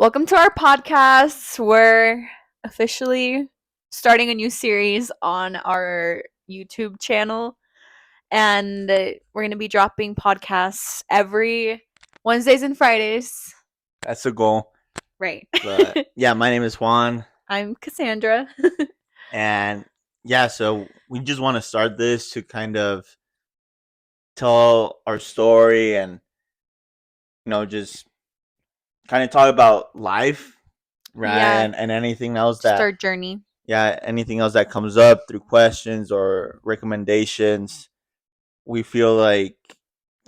Welcome to our podcast. We're officially starting a new series on our YouTube channel, and we're going to be dropping podcasts every Wednesdays and Fridays. That's the goal. Right. But yeah, my name is Juan. I'm Cassandra. And yeah, so we just want to start this to kind of tell our story and, just kind of talk about life, right? Yeah, And anything else just that, our journey. yeah, anything else that comes up through questions or recommendations. We feel like,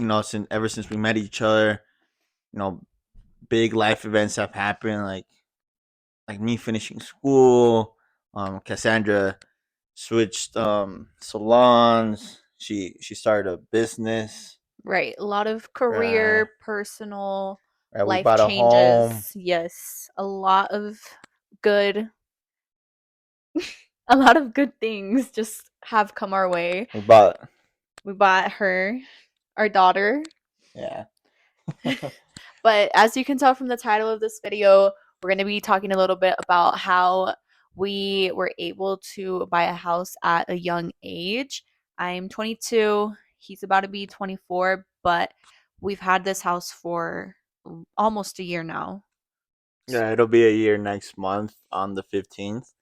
ever since we met each other, you know, big life events have happened, like me finishing school, Cassandra switched salons. She started a business. Right. A lot of Right. career, personal, Right. We life bought a home. changes. Yes. Good, a lot of good things just have come our way. We bought We bought her our daughter. yeah. But as you can tell from the title of this video, we're going to be talking a little bit about how we were able to buy a house at a young age. I'm 22, he's about to be 24, but we've had this house for almost a year now. Yeah, it'll be a year next month on the 15th.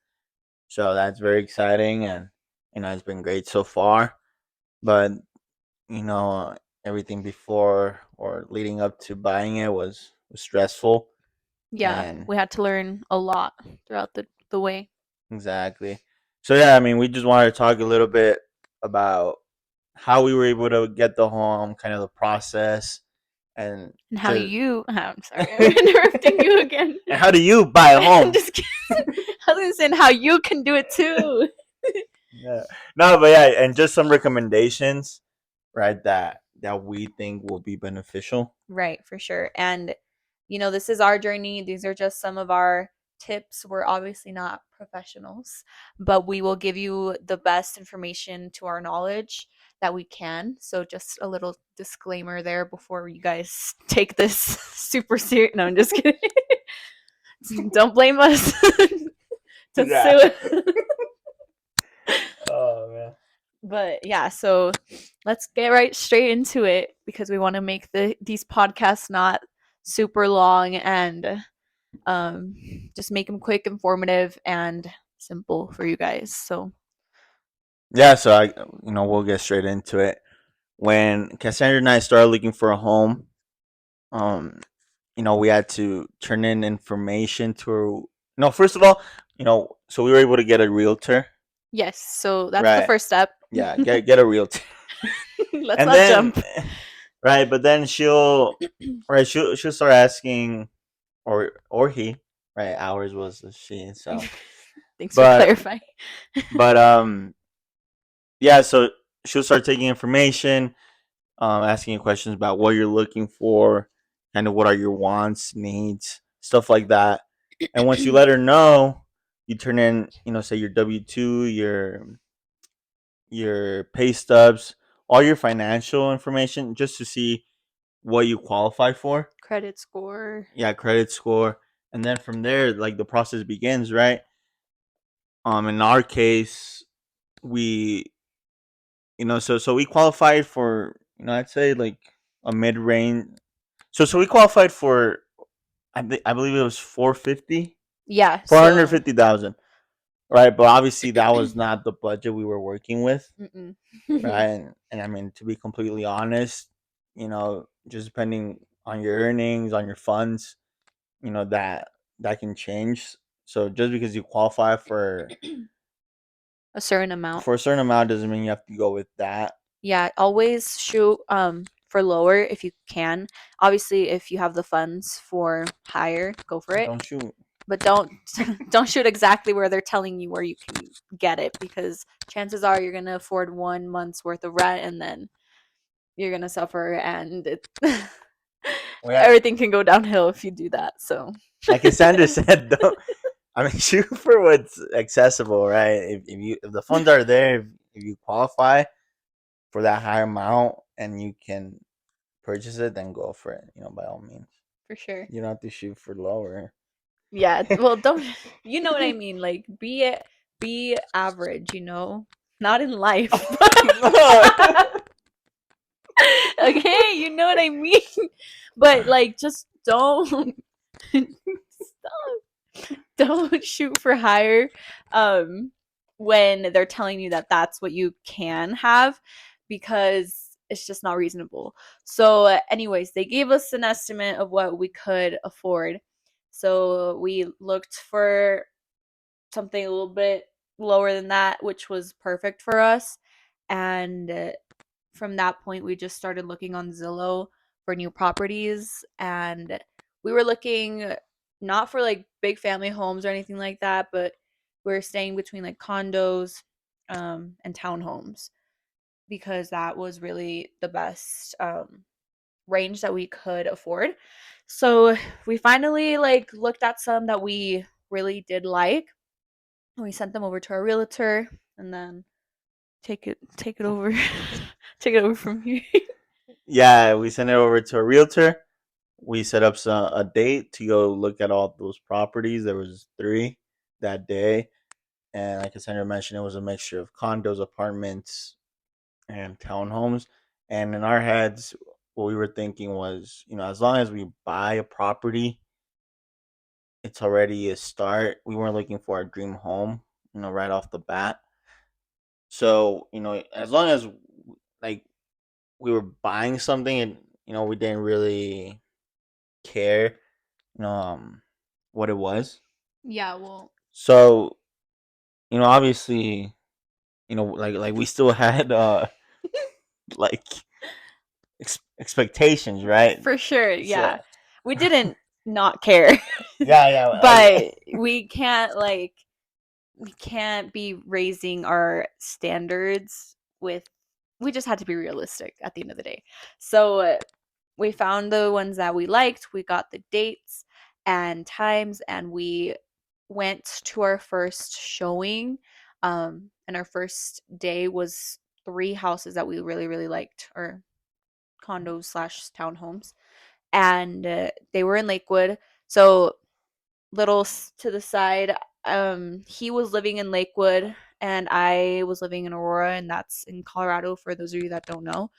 So that's very exciting, and it's been great so far. But you know, everything before or leading up to buying it was stressful. Yeah, And we had to learn a lot throughout the way. exactly. So yeah, I mean, we just wanted to talk a little bit about how we were able to get the home, kind of the process, and And how just you, I'm sorry, I'm interrupting you again. and how do you buy a I'm home? just kidding. I was gonna say how you can do it too. Yeah. No, but yeah, and just some recommendations, right? That we think will be beneficial. Right, for sure. And this is our journey. These are just some of our tips. We're obviously not professionals, but we will give you the best information to our knowledge that we can. So just a little disclaimer there before you guys take this super serious. No, I'm just kidding. Don't blame us to Yeah. sue. Oh man. But yeah, so let's get right straight into it because we want to make these podcasts not super long and um just make them quick, informative, and simple for you guys. So Yeah. So we'll get straight into it. When Cassandra and I started looking for a home, um, we had to turn in information to. No, first of all, so we were able to get a realtor, yes, so that's the right? first step. Yeah, get a realtor. Let's And not then jump. right, but then she'll start asking, or he, right? Ours was a she. So Thanks for but clarifying. but yeah, so she'll start taking information, asking you questions about what you're looking for, kind of what are your wants, needs, stuff like that. And once you let her know, you turn in, say your W-2, your pay stubs, all your financial information, just to see what you qualify for. Credit score. Yeah, credit score, and then from there, like the process begins, right? In our case, we, so we qualified for, I'd say like a mid range. So we qualified for, I believe it was 450, Yeah, four hundred so fifty thousand, right? But obviously that was not the budget we were working with, mm-mm. right? And I mean, to be completely honest, just depending on your earnings, on your funds, that can change. So just because you qualify A certain amount. for a certain amount doesn't mean you have to go with that. Yeah, always shoot for lower if you can. Obviously, if you have the funds for higher, go for it. Don't shoot. But don't don't shoot exactly where they're telling you where you can get it because chances are you're gonna afford 1 month's worth of rent and then you're gonna suffer and Well, yeah, everything can go downhill if you do that. So like Cassandra said, don't. I mean, shoot for what's accessible, right? If the funds are there, if you qualify for that higher amount and you can purchase it, then go for it. By all means, for sure. you don't have to shoot for lower. Yeah, well, don't you know what I mean? Like be average, you know? Not in life. No. Okay, you know what I mean? But like just don't stop. Don't shoot for higher um when they're telling you that that's what you can have because it's just not reasonable. So anyways, they gave us an estimate of what we could afford. So we looked for something a little bit lower than that, which was perfect for us. And from that point, we just started looking on Zillow for new properties. And we were looking not for like big family homes or anything like that, but we are staying between like condos and townhomes because that was really the best range that we could afford. So we finally like looked at some that we really did like. We sent them over to our realtor and then take it over take it over from here. Yeah, we sent it over to a realtor. We set up a date to go look at all those properties. There was three that day, and like Cassandra mentioned, it was a mixture of condos, apartments, and townhomes. And in our heads, what we were thinking was, as long as we buy a property, it's already a start. We weren't looking for a dream home, right off the bat. So, as long as like we were buying something and we didn't really care, you know, um, what it was. Yeah, well, So, obviously, like we still had like expectations, right? for sure, So, yeah. We didn't not care. yeah, yeah, But we can't be raising our standards with we just had to be realistic at the end of the day. So we found the ones that we liked, we got the dates and times, and we went to our first showing. And our first day was three houses that we really, really liked, or condos slash townhomes. And they were in Lakewood. So little to the side, he was living in Lakewood and I was living in Aurora, and that's in Colorado for those of you that don't know.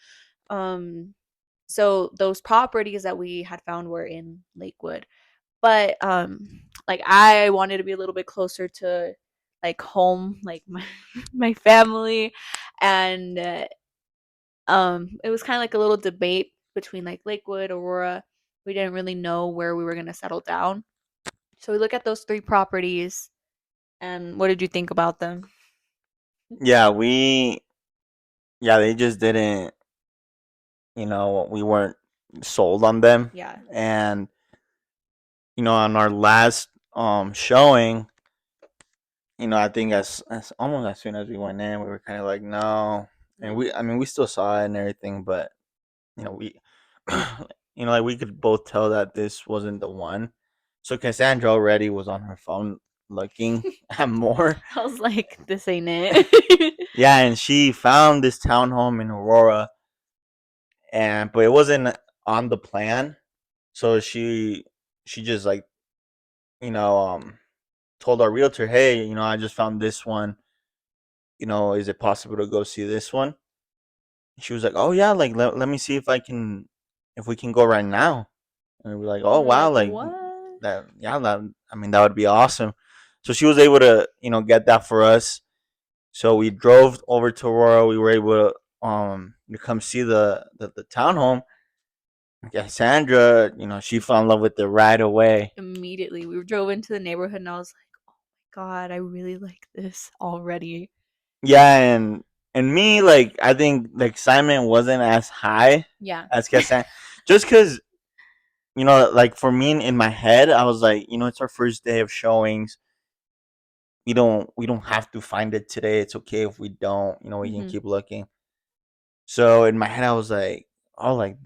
Um, so those properties that we had found were in Lakewood, but like I wanted to be a little bit closer to like home, like my my family, and it was kind of like a little debate between like Lakewood, Aurora. We didn't really know where we were gonna settle down, so we look at those three properties. And what did you think about them? yeah, yeah, they just didn't, we weren't sold on them. Yeah. And, on our last showing, I think as almost as soon as we went in, we were kind of like, no. And No. I mean, we still saw it and everything, but, we, like we could both tell that this wasn't the one. So Cassandra already was on her phone looking at more. I was like, this ain't it. Yeah, and she found this townhome in Aurora, but it wasn't on the plan. So she just like, you know, um, told our realtor, hey, I just found this one. Is it possible to go see this one? She was like, oh yeah, like let me see if we can go right now. And we were like, oh We were wow, like, like what? that, yeah, I mean, that would be awesome. So she was able to, get that for us. So we drove over to Aurora. We were able to come see the townhome. Cassandra, she fell in love with it right away. Immediately, we drove into the neighborhood, and I was like, oh my God, I really like this already. Yeah, and me, like, I think the excitement wasn't as high Yeah. as Cassandra, just because, like for me in my head, I was like, it's our first day of showings. We don't have to find it today. It's okay if we don't. We can Hmm. keep looking. So in my head, I was like, oh, like,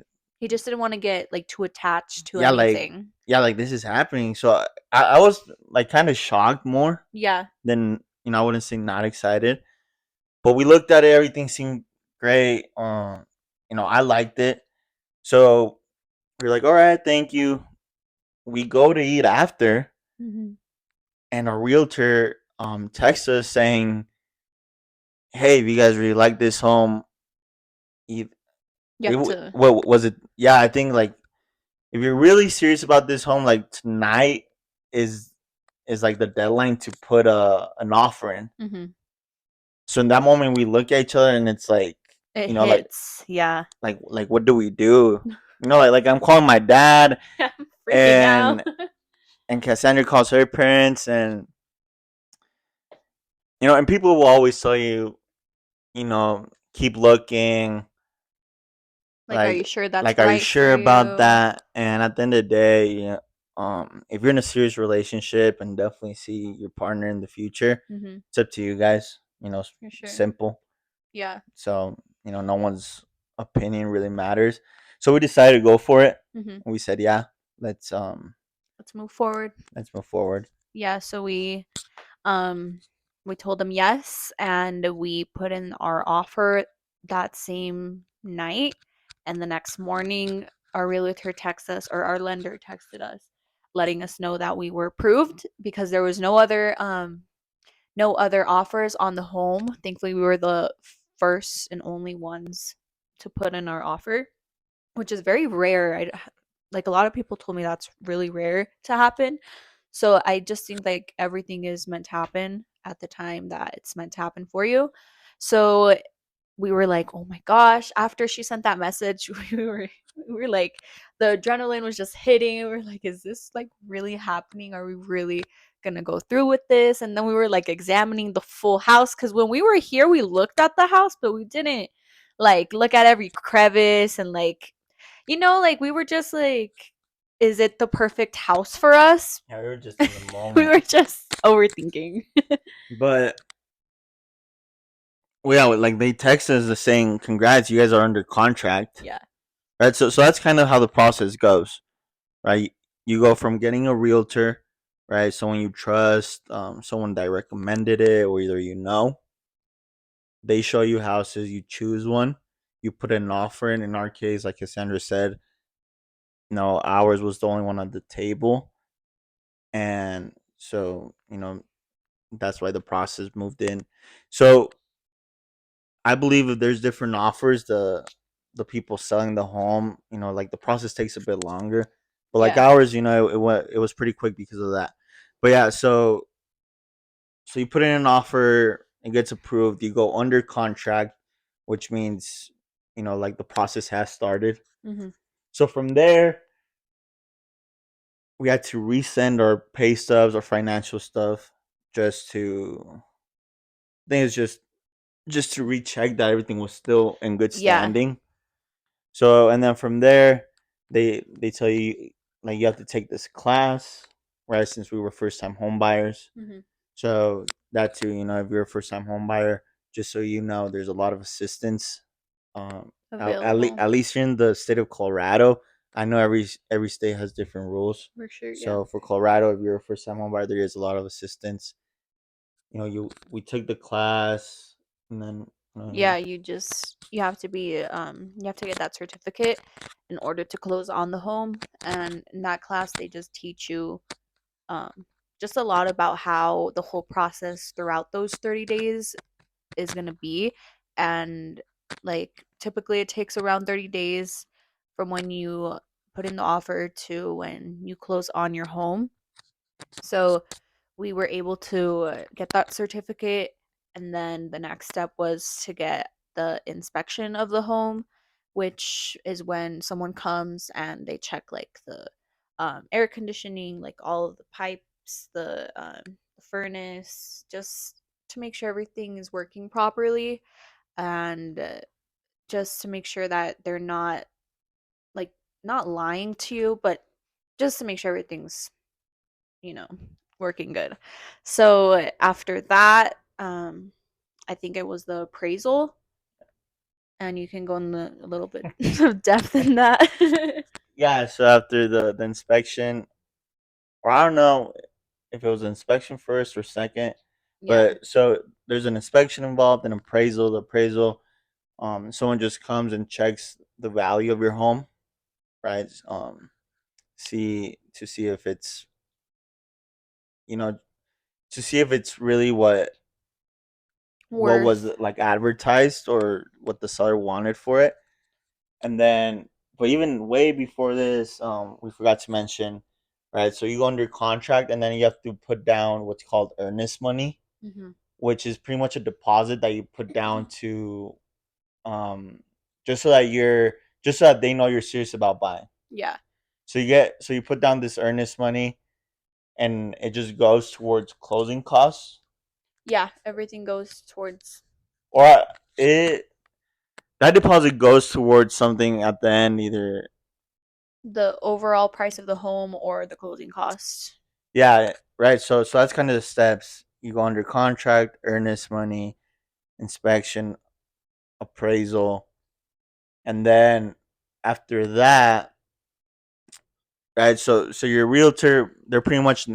He just didn't want to get like too attached to yeah, like, anything. yeah, like this is happening. So I was like kind of shocked more Yeah. than, I wouldn't say not excited. But we looked at it, everything seemed great. I liked it. So we're like, all right, thank you. We go to eat after, Mhm. and our realtor texts us saying, "Hey, if you guys really like this home, eith- You have to. what was it? Yeah, I think like if you're really serious about this home, like tonight is is like the deadline to put a an offer in." Mhm. So in that moment, we look at each other, and it's like, It you know, like hits. Yeah. what do we do? You know, like I'm calling my dad, I'm freaking out. and Cassandra calls her parents, and you know, and people will always tell you, you know, keep looking, Like, are you sure that's are you right for sure about you? that? And at the end of the day, yeah, if you're in a serious relationship and definitely see your partner in the future, Mhm. it's up to you guys. You know, For sure. simple. Yeah. So you know, no one's opinion really matters. So we decided to go for it. Mhm. We said, yeah, let's Let's move forward. let's move forward. Yeah, so um we told them yes, and we put in our offer that same night, and the next morning our realtor texted us, or our lender texted us, letting us know that we were approved because there was no other offers on the home. Thankfully, we were the first and only ones to put in our offer, which is very rare. Like a lot of people told me that's really rare to happen. So I just think like everything is meant to happen at the time that it's meant to happen for you. So we were like, "Oh my gosh!" After she sent that message, we were like, the adrenaline was just hitting. We were like, "Is this like really happening? Are we really gonna go through with this?" And then we were like examining the full house because when we were here, we looked at the house, but we didn't like look at every crevice and like like we were just like, is it the perfect house for us? Yeah, we were just in the We moment. were just overthinking. But well, yeah, like they text us saying, "Congrats, you guys are under contract." Yeah. Right. So that's kind of how the process goes. Right. You go from getting a realtor, right, someone you trust, someone that recommended it, or either you know. They show you houses, you choose one, you put an offer in. In our case, like Cassandra said, no, ours was the only one on the table, and so you know that's why the process moved in. So I believe if there's different offers, the people selling the home, you know, like the process takes a bit longer. But like Yeah. ours, you know, it was pretty quick because of that. But yeah, so you put in an offer, it gets approved, you go under contract, which means, you know, like the process has started. Hmm. So from there, we had to resend our pay stubs, our financial stuff, just to I think it's just to recheck that everything was still in good Yeah. standing. So and then from there, they tell you like you have to take this class, right? Since we were first time home buyers, Hmm. so that too, you know, if you're a first time home buyer, just so you know, there's a lot of assistance. Available. At least in the state of Colorado, I know every state has different rules. For sure. Yeah. So for Colorado, if you're a first time home buyer, there is a lot of assistance. You know, you we took the class, and then Yeah, you have to be you have to get that certificate in order to close on the home. And in that class they just teach you um just a lot about how the whole process throughout those 30 days is going to be. And like typically it takes around 30 days from when you put in the offer to when you close on your home. So we were able to get that certificate, and then the next step was to get the inspection of the home, which is when someone comes and they check like the air conditioning, like all of the pipes, the furnace, just to make sure everything is working properly, and just to make sure that they're not like not lying to you, but just to make sure everything's you know, working good. So after that, I think it was the appraisal, and you can go in a little bit of depth in that. yeah. So after the inspection, or I don't know if it was inspection first or second, Yeah. but so there's an inspection involved, an appraisal. The appraisal, someone just comes and checks the value of your home, right? See if it's you know, to see if it's really what was Worth. like advertised or what the seller wanted for it. And then, but even way before this, we forgot to mention, right? So you go under contract, and then you have to put down what's called earnest money, Hmm. which is pretty much a deposit that you put down to, um, just so that just so that they know you're serious about buying. Yeah. So you put down this earnest money, and it just goes towards closing costs, Yeah. Everything goes towards or it that deposit goes towards something at the end, either. the overall price of the home or the closing cost. Yeah, right. So that's kind of the steps. You go under contract, earnest money, inspection, appraisal, and then after that, right? So your realtor, they're pretty much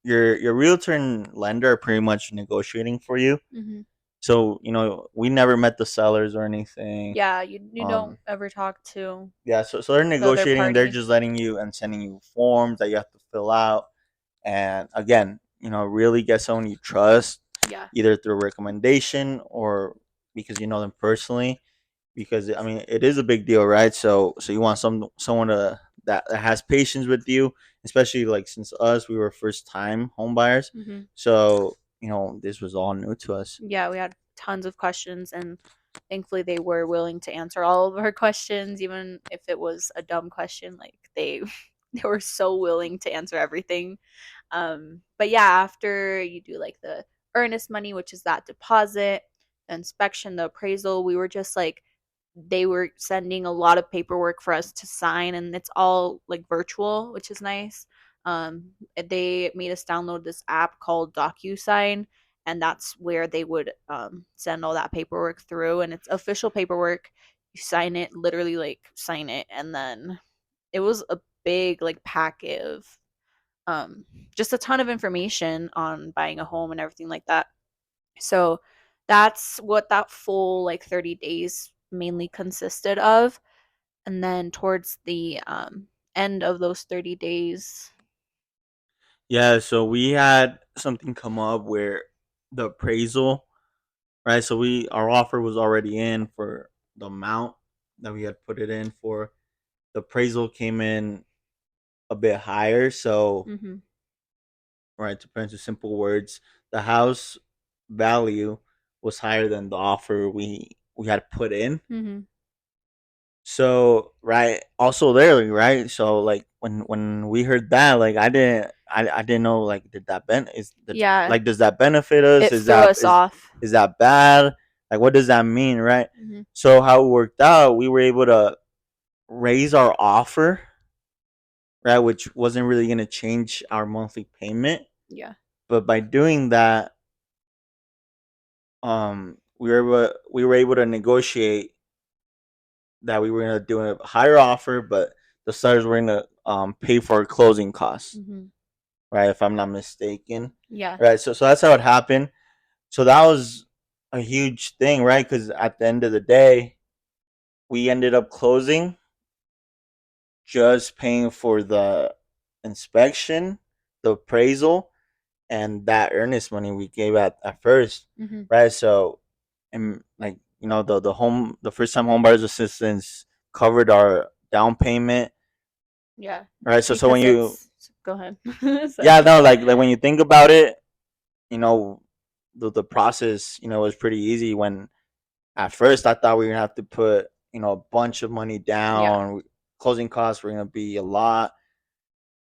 your realtor and lender are pretty much negotiating for you. Hmm. So we never met the sellers or anything. Yeah. You don't Um, ever talk to yeah. So they're the other negotiating. They're party. just letting you and sending you forms that you have to fill out. And again, really get someone you trust, Yeah. either through recommendation or because you know them personally. Because I mean, it is a big deal, right? So you want someone that has patience with you, especially like since us, we were first time home buyers. Hmm. So this was all new to us. Yeah. We had tons of questions, and thankfully they were willing to answer all of our questions, even if it was a dumb question. Like they, they were so willing to answer everything. But yeah, after you do like the earnest money, which is that deposit, the inspection, the appraisal, we were just like, they were sending a lot of paperwork for us to sign, and it's all like virtual, which is nice. They made us download this app called DocuSign, and that's where they would send all that paperwork through, and it's official paperwork. You sign it, literally like sign it, and then it was a big like packet of um, just a ton of information on buying a home and everything like that. So that's what that full like 30 days mainly consisted of. And then towards the end of those 30 days, Yeah. So we had something come up where the appraisal, right? So our offer was already in for the amount that we had put it in for. The appraisal came in a bit higher. So, hmm. right, to put into simple words, the house value was higher than the offer we had put in. Hmm. So, right, also there, right. So, like when we heard that, like I didn't know, like, did that Yeah, does that benefit us? it threw us off. Is that bad? Like, what does that mean, right? Hmm. So how it worked out, we were able to raise our offer, right, which wasn't really going to change our monthly payment. Yeah. But by doing that, we were able to negotiate that we were going to do a higher offer, but the sellers were going to pay for our closing costs, Hmm. right? If I'm not mistaken, Yeah. right? So that's how it happened. So that was a huge thing, right? Because at the end of the day, we ended up closing just paying for the inspection, the appraisal, and that earnest money we gave at first, Hmm. right? So, and like the first time home buyers assistance covered our down payment, Yeah. right? So when Because you it's, go ahead. yeah, Sorry. no, like when you think about it, you know the process was pretty easy. When at first I thought we were gonna have to put a bunch of money Yeah. down, closing costs were gonna be a lot,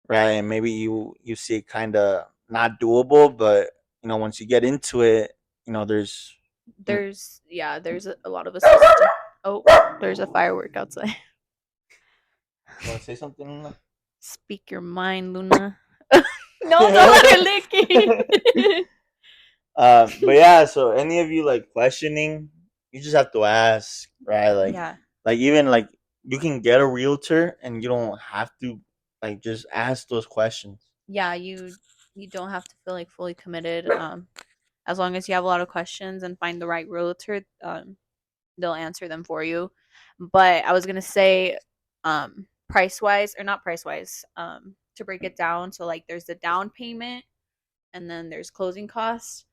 right? And maybe you see it kind of not doable, but once you get into it, there's you There's a lot of assistance. Oh, there's a firework outside. want to say something, Luna? Speak your mind, Luna. No, don't let her lick it. But yeah, so any of you like questioning, you just have to ask, right? Yeah. Like even like you can get a realtor and you don't have to like just ask those questions. Yeah, you don't have to feel like fully committed. As long as you have a lot of questions and find the right realtor, they'll answer them for you. But I was gonna say, price wise or not price wise, to break it down. So like there's the down payment, and then there's closing costs,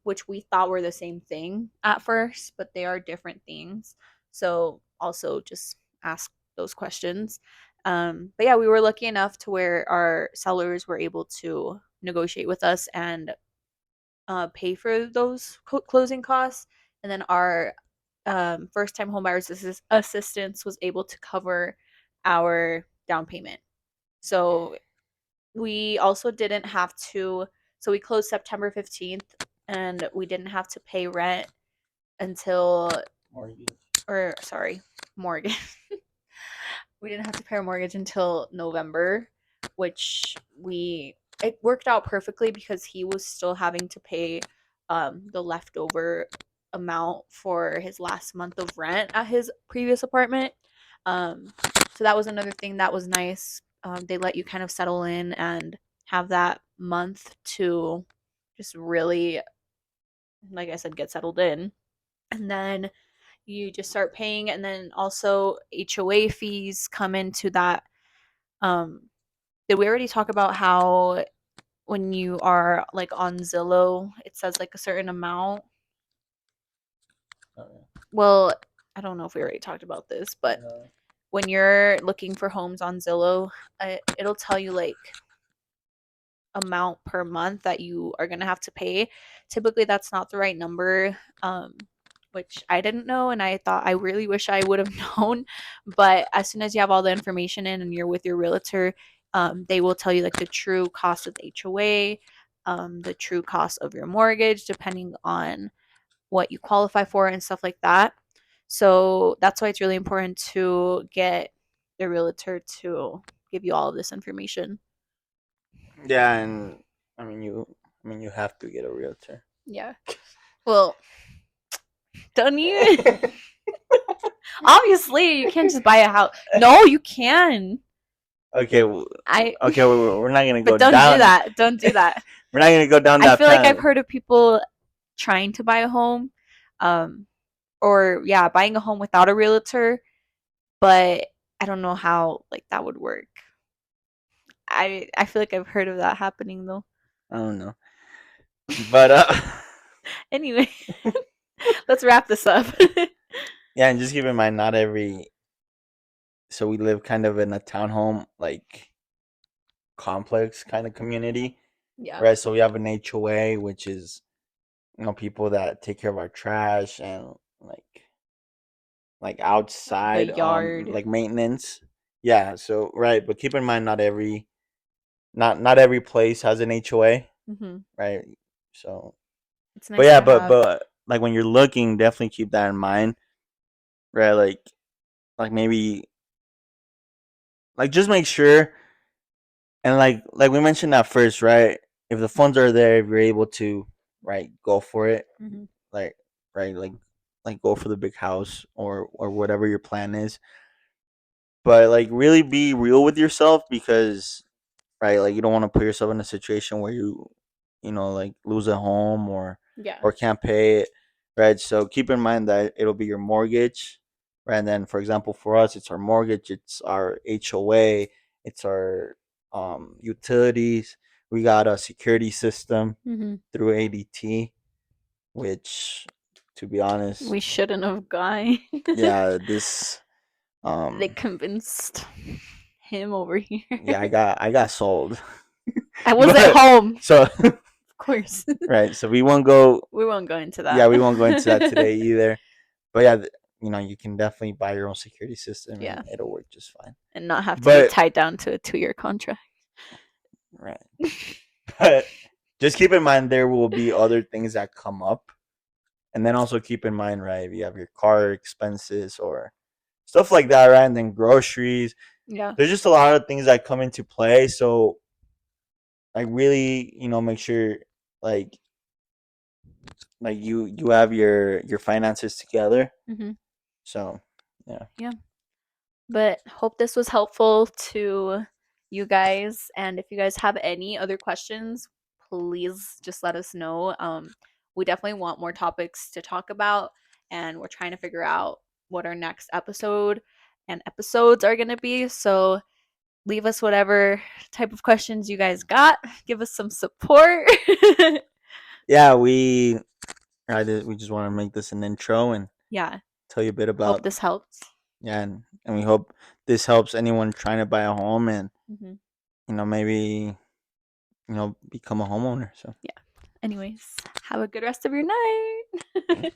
which we thought were the same thing at first, but they are different things. So also just ask those questions. But yeah, we were lucky enough to where our sellers were able to negotiate with us and pay for those closing costs. And then our first time homebuyers assistance was able to cover our down payment. So we also didn't have to, so we closed September 15th and we didn't have to pay rent until, Mortgage. or sorry, mortgage. We didn't have to pay our mortgage until November, which it worked out perfectly because he was still having to pay the leftover amount for his last month of rent at his previous apartment. Um, so that was another thing that was nice. They let you kind of settle in and have that month to just really, like I said, get settled in. And then you just start paying, and then also HOA fees come into that. um did we already talk about how when you are like on Zillow it says like a certain amount? Oh, yeah. Well, I don't know if we already talked about this, but when you're looking for homes on Zillow, it'll tell you like amount per month that you are going to have to pay. Typically that's not the right number, which I didn't know, and I thought I really wish I would have known. But as soon as you have all the information in and you're with your realtor, they will tell you like the true cost of the HOA, the true cost of your mortgage, depending on what you qualify for and stuff like that. So that's why it's really important to get the realtor to give you all of this information. Yeah, and I mean you have to get a realtor. Yeah. Well, don't you? Obviously, you can't just buy a house. No, you can. Okay, I. okay, we're not gonna go But don't do down. that. Don't do that. We're not gonna go down I that feel like I've path. heard of people trying to buy a home, um, or yeah, buying a home without a realtor, but I don't know how like that would work. I feel like I've heard of that happening though. I don't know, but Anyway, let's wrap this up. yeah, and just keep in mind, not every. So we live kind of in a townhome like complex kind of community, Yeah. right? So we have an HOA, which is people that take care of our trash and like The outside yard. like maintenance. Yeah, so right, but keep in mind not every place has an HOA, Hmm. right? So It's but nice yeah, to but have. like when you're looking, definitely keep that in mind, right? Like maybe like just make sure and like we mentioned at first, right? If the funds are there, if you're able to, right, go for it. Hmm. Like right, like go for the big house or whatever your plan is. But like really be real with yourself because right, like you don't want to put yourself in a situation where you like lose a home Yeah. or can't pay it, right? So keep in mind that it'll be your mortgage, right? And then for example for us it's our mortgage, it's our HOA, it's our utilities. We got a security system Hmm. through ADT, which to be honest, We shouldn't have gone. yeah, this They um convinced him over here. yeah, I got sold. I wasn't But home, so of course. right, so we won't go. We won't go into Yeah, that. we won't go into that today either. But yeah, you can definitely buy your own security system and Yeah, it'll work just fine. and not have to be But tied down to a 2 year contract. right, but just keep in mind there will be other things that come up, and then also keep in mind, right, if you have your car expenses or stuff like that, right, and then groceries. Yeah. There's just a lot of things that come into play. So like really, make sure like you have your finances together. Hmm. So yeah. Yeah. But hope this was helpful to you guys. And if you guys have any other questions, please just let us know. We definitely want more topics to talk about, and we're trying to figure out what our next episode and episodes are going to be. So leave us whatever type of questions you guys got. Give us some support. Yeah, we just want to make this an intro and Yeah. tell you a bit Hope about, this helps. yeah, and we hope this helps anyone trying to buy a home and Hmm. maybe become a homeowner. So Yeah. Anyways, have a good rest of your night.